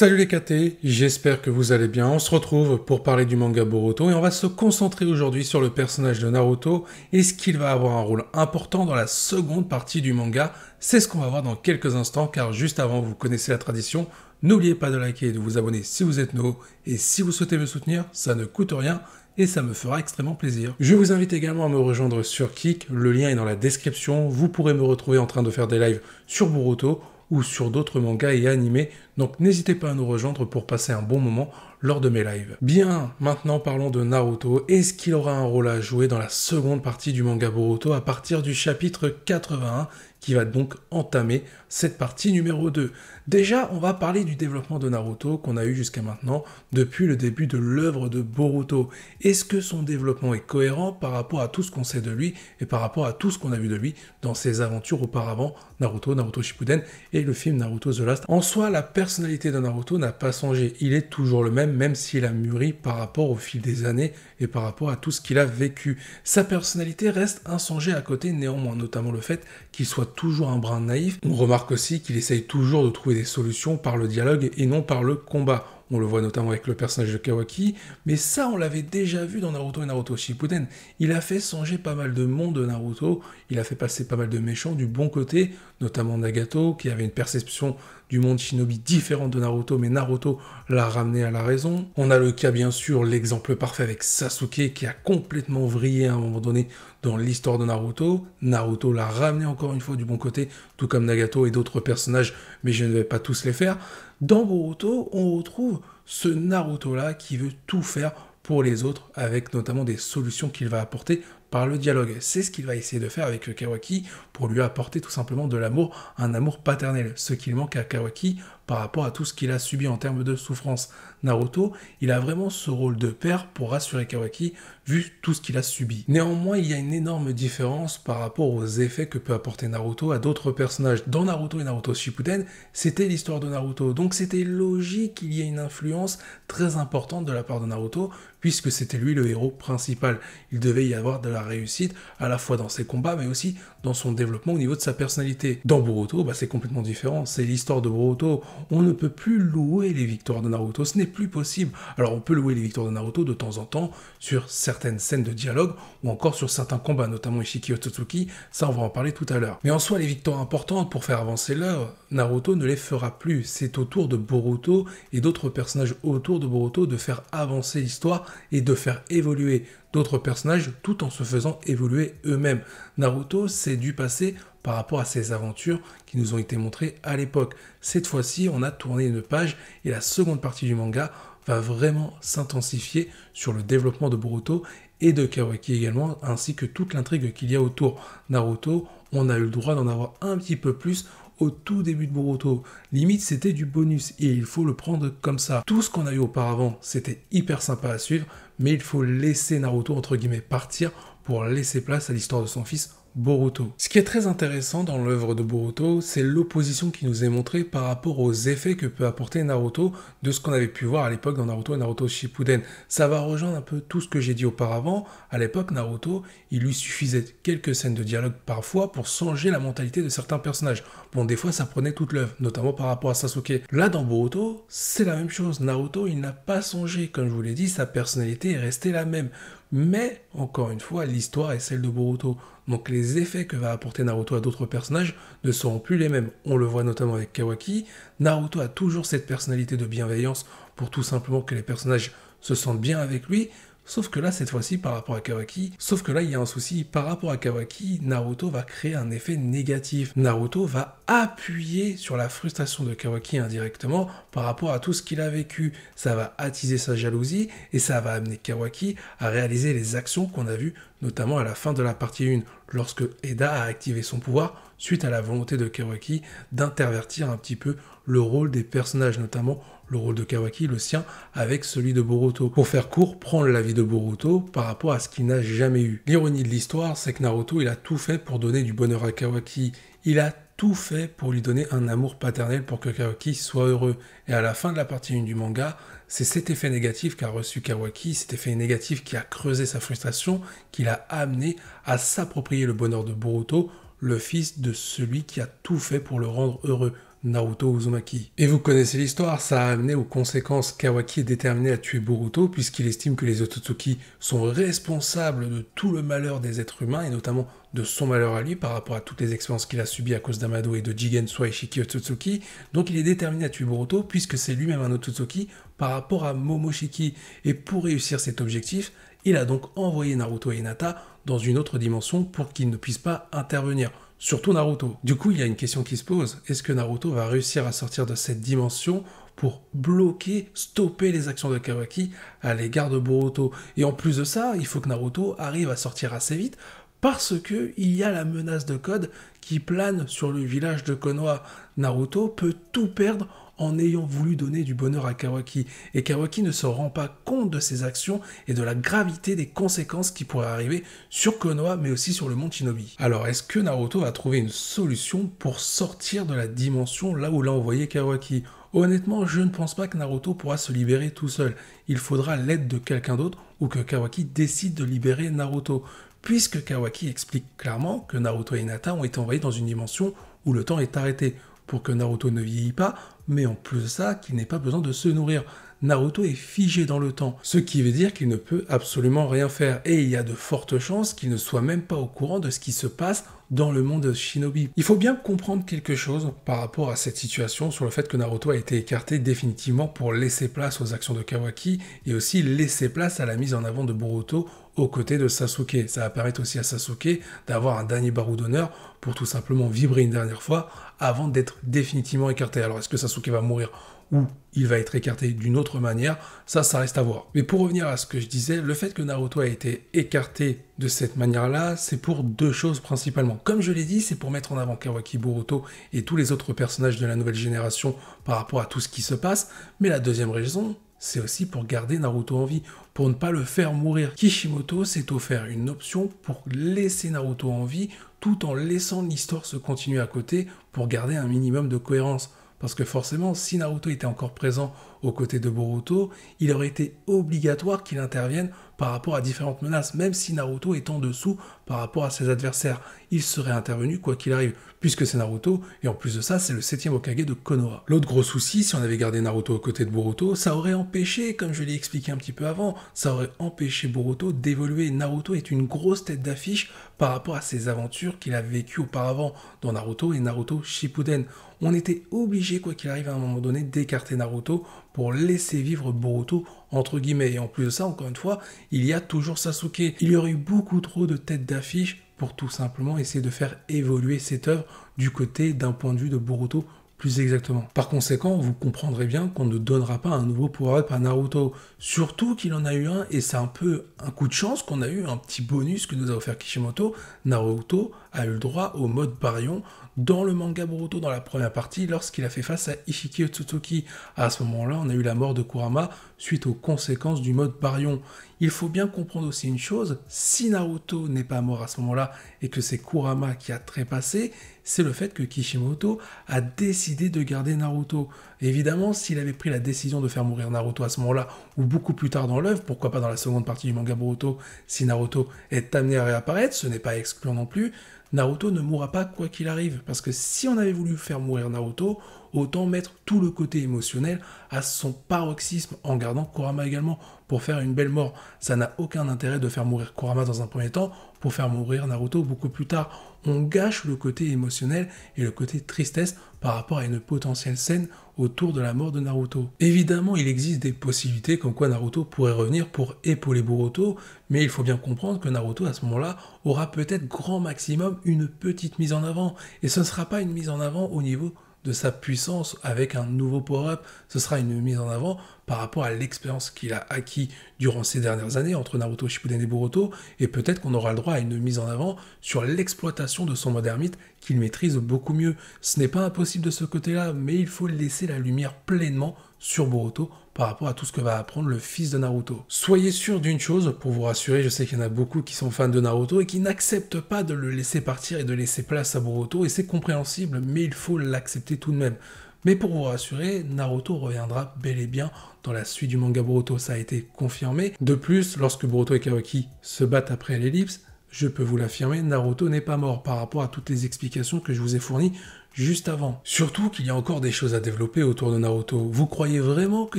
Salut les KT, j'espère que vous allez bien. On se retrouve pour parler du manga Boruto et on va se concentrer aujourd'hui sur le personnage de Naruto et ce qu'il va avoir un rôle important dans la seconde partie du manga. C'est ce qu'on va voir dans quelques instants car juste avant, vous connaissez la tradition. N'oubliez pas de liker et de vous abonner si vous êtes nouveau et si vous souhaitez me soutenir, ça ne coûte rien et ça me fera extrêmement plaisir. Je vous invite également à me rejoindre sur Kick, le lien est dans la description. Vous pourrez me retrouver en train de faire des lives sur Boruto ou sur d'autres mangas et animés, donc n'hésitez pas à nous rejoindre pour passer un bon moment lors de mes lives. Bien, maintenant parlons de Naruto. Est-ce qu'il aura un rôle à jouer dans la seconde partie du manga Boruto à partir du chapitre 81 qui va donc entamer cette partie numéro 2. Déjà, on va parler du développement de Naruto qu'on a eu jusqu'à maintenant depuis le début de l'œuvre de Boruto. Est-ce que son développement est cohérent par rapport à tout ce qu'on sait de lui et par rapport à tout ce qu'on a vu de lui dans ses aventures auparavant, Naruto Shippuden et le film Naruto The Last. En soi, la personnalité de Naruto n'a pas changé. Il est toujours le même s'il a mûri par rapport au fil des années et par rapport à tout ce qu'il a vécu. Sa personnalité reste inchangée à côté néanmoins, notamment le fait qu'il soit toujours un brin naïf. On remarque aussi qu'il essaye toujours de trouver des solutions par le dialogue et non par le combat. On le voit notamment avec le personnage de Kawaki, mais ça on l'avait déjà vu dans Naruto et Naruto Shippuden. Il a fait changer pas mal de monde de Naruto, il a fait passer pas mal de méchants du bon côté, notamment Nagato qui avait une perception du monde shinobi différente de Naruto, mais Naruto l'a ramené à la raison. On a le cas bien sûr, l'exemple parfait avec Sasuke qui a complètement vrillé à un moment donné dans l'histoire de Naruto. Naruto l'a ramené encore une fois du bon côté, tout comme Nagato et d'autres personnages, mais je ne vais pas tous les faire. Dans Boruto, on retrouve ce Naruto-là qui veut tout faire pour les autres, avec notamment des solutions qu'il va apporter par le dialogue. C'est ce qu'il va essayer de faire avec Kawaki pour lui apporter tout simplement de l'amour, un amour paternel, ce qu'il manque à Kawaki par rapport à tout ce qu'il a subi en termes de souffrance. Naruto, il a vraiment ce rôle de père pour rassurer Kawaki vu tout ce qu'il a subi. Néanmoins, il y a une énorme différence par rapport aux effets que peut apporter Naruto à d'autres personnages. Dans Naruto et Naruto Shippuden, c'était l'histoire de Naruto, donc c'était logique qu'il y ait une influence très importante de la part de Naruto, puisque c'était lui le héros principal. Il devait y avoir de la réussite, à la fois dans ses combats, mais aussi dans son développement au niveau de sa personnalité. Dans Boruto, c'est complètement différent, c'est l'histoire de Boruto. On ne peut plus louer les victoires de Naruto, ce n'est plus possible. Alors on peut louer les victoires de Naruto de temps en temps sur certaines scènes de dialogue ou encore sur certains combats, notamment Ishiki Otsutsuki, ça on va en parler tout à l'heure. Mais en soi, les victoires importantes pour faire avancer l'œuvre, Naruto ne les fera plus. C'est au tour de Boruto et d'autres personnages autour de Boruto de faire avancer l'histoire et de faire évoluer d'autres personnages tout en se faisant évoluer eux-mêmes. Naruto s'est dû passer par rapport à ses aventures qui nous ont été montrées à l'époque. Cette fois-ci, on a tourné une page et la seconde partie du manga va vraiment s'intensifier sur le développement de Boruto et de Kawaki également, ainsi que toute l'intrigue qu'il y a autour. Naruto, on a eu le droit d'en avoir un petit peu plus au tout début de Boruto. Limite, c'était du bonus et il faut le prendre comme ça. Tout ce qu'on a eu auparavant, c'était hyper sympa à suivre, mais il faut laisser Naruto, entre guillemets, partir pour laisser place à l'histoire de son fils Boruto. Ce qui est très intéressant dans l'œuvre de Boruto, c'est l'opposition qui nous est montrée par rapport aux effets que peut apporter Naruto de ce qu'on avait pu voir à l'époque dans Naruto et Naruto Shippuden. Ça va rejoindre un peu tout ce que j'ai dit auparavant. À l'époque, Naruto, il lui suffisait quelques scènes de dialogue parfois pour changer la mentalité de certains personnages. Bon, des fois, ça prenait toute l'œuvre, notamment par rapport à Sasuke. Là, dans Boruto, c'est la même chose. Naruto, il n'a pas changé. Comme je vous l'ai dit, sa personnalité est restée la même. Mais, encore une fois, l'histoire est celle de Boruto. Donc les effets que va apporter Naruto à d'autres personnages ne seront plus les mêmes. On le voit notamment avec Kawaki. Naruto a toujours cette personnalité de bienveillance pour tout simplement que les personnages se sentent bien avec lui. Sauf que là, cette fois-ci, par rapport à Kawaki, il y a un souci. Par rapport à Kawaki, Naruto va créer un effet négatif. Naruto va appuyer sur la frustration de Kawaki indirectement par rapport à tout ce qu'il a vécu. Ça va attiser sa jalousie et ça va amener Kawaki à réaliser les actions qu'on a vues, notamment à la fin de la partie 1, lorsque Eda a activé son pouvoir suite à la volonté de Kawaki d'intervertir un petit peu le rôle des personnages, notamment le rôle de Kawaki, le sien, avec celui de Boruto. Pour faire court, prendre la vie de Boruto par rapport à ce qu'il n'a jamais eu. L'ironie de l'histoire, c'est que Naruto, il a tout fait pour donner du bonheur à Kawaki. Il a tout fait pour lui donner un amour paternel pour que Kawaki soit heureux. Et à la fin de la partie 1 du manga, c'est cet effet négatif qu'a reçu Kawaki, cet effet négatif qui a creusé sa frustration, qui l'a amené à s'approprier le bonheur de Boruto, le fils de celui qui a tout fait pour le rendre heureux. Naruto Uzumaki. Et vous connaissez l'histoire, ça a amené aux conséquences. Kawaki est déterminé à tuer Boruto puisqu'il estime que les Otsutsuki sont responsables de tout le malheur des êtres humains et notamment de son malheur à lui par rapport à toutes les expériences qu'il a subies à cause d'Amado et de Jigen Suaishiki Otsutsuki. Donc il est déterminé à tuer Boruto puisque c'est lui-même un Otsutsuki par rapport à Momoshiki. Et pour réussir cet objectif, il a donc envoyé Naruto et Hinata dans une autre dimension pour qu'ils ne puissent pas intervenir. Surtout Naruto. Du coup, il y a une question qui se pose. Est-ce que Naruto va réussir à sortir de cette dimension pour bloquer, stopper les actions de Kawaki à l'égard de Boruto? Et en plus de ça, il faut que Naruto arrive à sortir assez vite parce que il y a la menace de Code qui plane sur le village de Konoha. Naruto peut tout perdre en ayant voulu donner du bonheur à Kawaki. Et Kawaki ne se rend pas compte de ses actions et de la gravité des conséquences qui pourraient arriver sur Konoha, mais aussi sur le monde Shinobi. Alors, est-ce que Naruto va trouver une solution pour sortir de la dimension là où l'a envoyé Kawaki? Honnêtement, je ne pense pas que Naruto pourra se libérer tout seul. Il faudra l'aide de quelqu'un d'autre ou que Kawaki décide de libérer Naruto. Puisque Kawaki explique clairement que Naruto et Hinata ont été envoyés dans une dimension où le temps est arrêté, pour que Naruto ne vieillit pas, mais en plus de ça, qu'il n'ait pas besoin de se nourrir. Naruto est figé dans le temps, ce qui veut dire qu'il ne peut absolument rien faire, et il y a de fortes chances qu'il ne soit même pas au courant de ce qui se passe dans le monde de Shinobi. Il faut bien comprendre quelque chose par rapport à cette situation sur le fait que Naruto a été écarté définitivement pour laisser place aux actions de Kawaki et aussi laisser place à la mise en avant de Boruto aux côtés de Sasuke. Ça va permettre aussi à Sasuke d'avoir un dernier barreau d'honneur pour tout simplement vibrer une dernière fois avant d'être définitivement écarté. Alors est-ce que Sasuke va mourir ou il va être écarté d'une autre manière, ça reste à voir. Mais pour revenir à ce que je disais, le fait que Naruto a été écarté de cette manière-là, c'est pour deux choses principalement. Comme je l'ai dit, c'est pour mettre en avant Kawaki, Boruto et tous les autres personnages de la nouvelle génération par rapport à tout ce qui se passe, mais la deuxième raison, c'est aussi pour garder Naruto en vie, pour ne pas le faire mourir. Kishimoto s'est offert une option pour laisser Naruto en vie, tout en laissant l'histoire se continuer à côté, pour garder un minimum de cohérence. Parce que forcément, si Naruto était encore présent aux côtés de Boruto, il aurait été obligatoire qu'il intervienne par rapport à différentes menaces, même si Naruto est en dessous par rapport à ses adversaires. Il serait intervenu quoi qu'il arrive, puisque c'est Naruto, et en plus de ça, c'est le 7e Hokage de Konoha. L'autre gros souci, si on avait gardé Naruto aux côtés de Boruto, ça aurait empêché, comme je l'ai expliqué un petit peu avant, ça aurait empêché Boruto d'évoluer. Naruto est une grosse tête d'affiche par rapport à ses aventures qu'il a vécues auparavant dans Naruto et Naruto Shippuden. On était obligé, quoi qu'il arrive à un moment donné, d'écarter Naruto pour laisser vivre Boruto, entre guillemets. Et en plus de ça, encore une fois, il y a toujours Sasuke. Il y aurait eu beaucoup trop de têtes d'affiche pour tout simplement essayer de faire évoluer cette œuvre du côté d'un point de vue de Boruto plus exactement. Par conséquent, vous comprendrez bien qu'on ne donnera pas un nouveau power-up à Naruto. Surtout qu'il en a eu un, et c'est un peu un coup de chance qu'on a eu, un petit bonus que nous a offert Kishimoto. Naruto a eu le droit au mode Baryon dans le manga Boruto dans la première partie lorsqu'il a fait face à Ishiki Otsutsuki. À ce moment-là, on a eu la mort de Kurama suite aux conséquences du mode Baryon. Il faut bien comprendre aussi une chose, si Naruto n'est pas mort à ce moment-là et que c'est Kurama qui a trépassé, c'est le fait que Kishimoto a décidé de garder Naruto. Évidemment, s'il avait pris la décision de faire mourir Naruto à ce moment-là, ou beaucoup plus tard dans l'œuvre, pourquoi pas dans la seconde partie du manga Boruto, si Naruto est amené à réapparaître, ce n'est pas excluant non plus, Naruto ne mourra pas quoi qu'il arrive. Parce que si on avait voulu faire mourir Naruto, autant mettre tout le côté émotionnel à son paroxysme en gardant Kurama également pour faire une belle mort. Ça n'a aucun intérêt de faire mourir Kurama dans un premier temps pour faire mourir Naruto beaucoup plus tard. On gâche le côté émotionnel et le côté tristesse par rapport à une potentielle scène autour de la mort de Naruto. Évidemment, il existe des possibilités comme quoi Naruto pourrait revenir pour épauler Boruto, mais il faut bien comprendre que Naruto à ce moment-là aura peut-être grand maximum une petite mise en avant, et ce ne sera pas une mise en avant au niveau de sa puissance avec un nouveau power-up, ce sera une mise en avant par rapport à l'expérience qu'il a acquis durant ces dernières années entre Naruto Shippuden et Boruto, et peut-être qu'on aura le droit à une mise en avant sur l'exploitation de son mode ermite qu'il maîtrise beaucoup mieux. Ce n'est pas impossible de ce côté-là, mais il faut laisser la lumière pleinement sur Boruto par rapport à tout ce que va apprendre le fils de Naruto. Soyez sûr d'une chose, pour vous rassurer, je sais qu'il y en a beaucoup qui sont fans de Naruto et qui n'acceptent pas de le laisser partir et de laisser place à Boruto, et c'est compréhensible, mais il faut l'accepter tout de même. Mais pour vous rassurer, Naruto reviendra bel et bien dans la suite du manga Boruto, ça a été confirmé. De plus, lorsque Boruto et Kawaki se battent après l'ellipse, je peux vous l'affirmer, Naruto n'est pas mort par rapport à toutes les explications que je vous ai fournies juste avant. Surtout qu'il y a encore des choses à développer autour de Naruto. Vous croyez vraiment que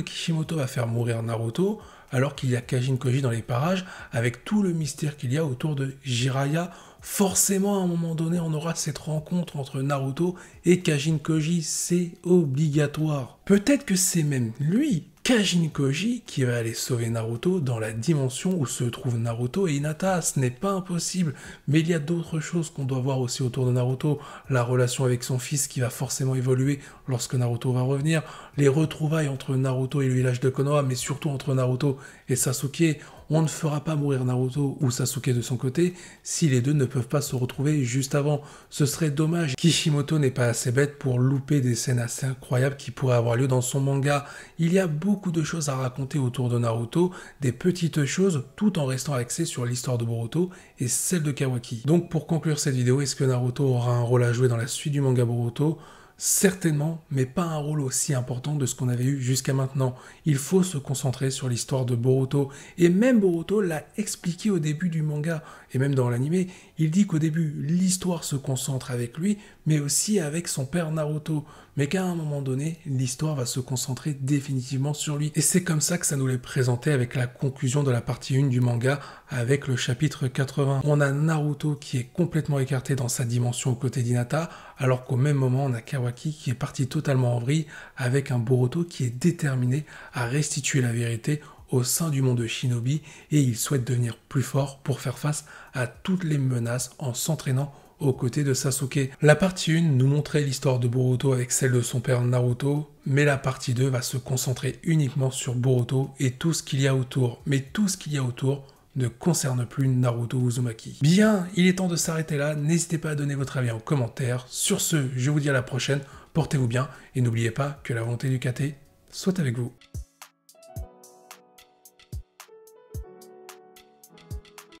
Kishimoto va faire mourir Naruto alors qu'il y a Kajin Koji dans les parages avec tout le mystère qu'il y a autour de Jiraiya? Forcément, à un moment donné, on aura cette rencontre entre Naruto et Kajin Koji, c'est obligatoire. Peut-être que c'est même lui, Kajin Koji, qui va aller sauver Naruto dans la dimension où se trouvent Naruto et Hinata. Ce n'est pas impossible, mais il y a d'autres choses qu'on doit voir aussi autour de Naruto. La relation avec son fils qui va forcément évoluer lorsque Naruto va revenir, les retrouvailles entre Naruto et le village de Konoha, mais surtout entre Naruto et Sasuke. On ne fera pas mourir Naruto ou Sasuke de son côté si les deux ne peuvent pas se retrouver juste avant. Ce serait dommage. Kishimoto n'est pas assez bête pour louper des scènes assez incroyables qui pourraient avoir lieu dans son manga. Il y a beaucoup de choses à raconter autour de Naruto, des petites choses, tout en restant axé sur l'histoire de Boruto et celle de Kawaki. Donc pour conclure cette vidéo, est-ce que Naruto aura un rôle à jouer dans la suite du manga Boruto ? Certainement, mais pas un rôle aussi important de ce qu'on avait eu jusqu'à maintenant. Il faut se concentrer sur l'histoire de Boruto. Et même Boruto l'a expliqué au début du manga, et même dans l'anime, il dit qu'au début, l'histoire se concentre avec lui, mais aussi avec son père Naruto. Mais qu'à un moment donné, l'histoire va se concentrer définitivement sur lui. Et c'est comme ça que ça nous l'est présenté avec la conclusion de la partie 1 du manga, avec le chapitre 80. On a Naruto qui est complètement écarté dans sa dimension aux côtés d'Hinata, alors qu'au même moment, on a Kawaki qui est parti totalement en vrille, avec un Boruto qui est déterminé à restituer la vérité au sein du monde de Shinobi, et il souhaite devenir plus fort pour faire face à toutes les menaces en s'entraînant aux côtés de Sasuke. La partie 1 nous montrait l'histoire de Boruto avec celle de son père Naruto, mais la partie 2 va se concentrer uniquement sur Boruto et tout ce qu'il y a autour. Mais tout ce qu'il y a autour ne concerne plus Naruto Uzumaki. Bien, il est temps de s'arrêter là, n'hésitez pas à donner votre avis en commentaire. Sur ce, je vous dis à la prochaine, portez-vous bien, et n'oubliez pas que la volonté du KT soit avec vous.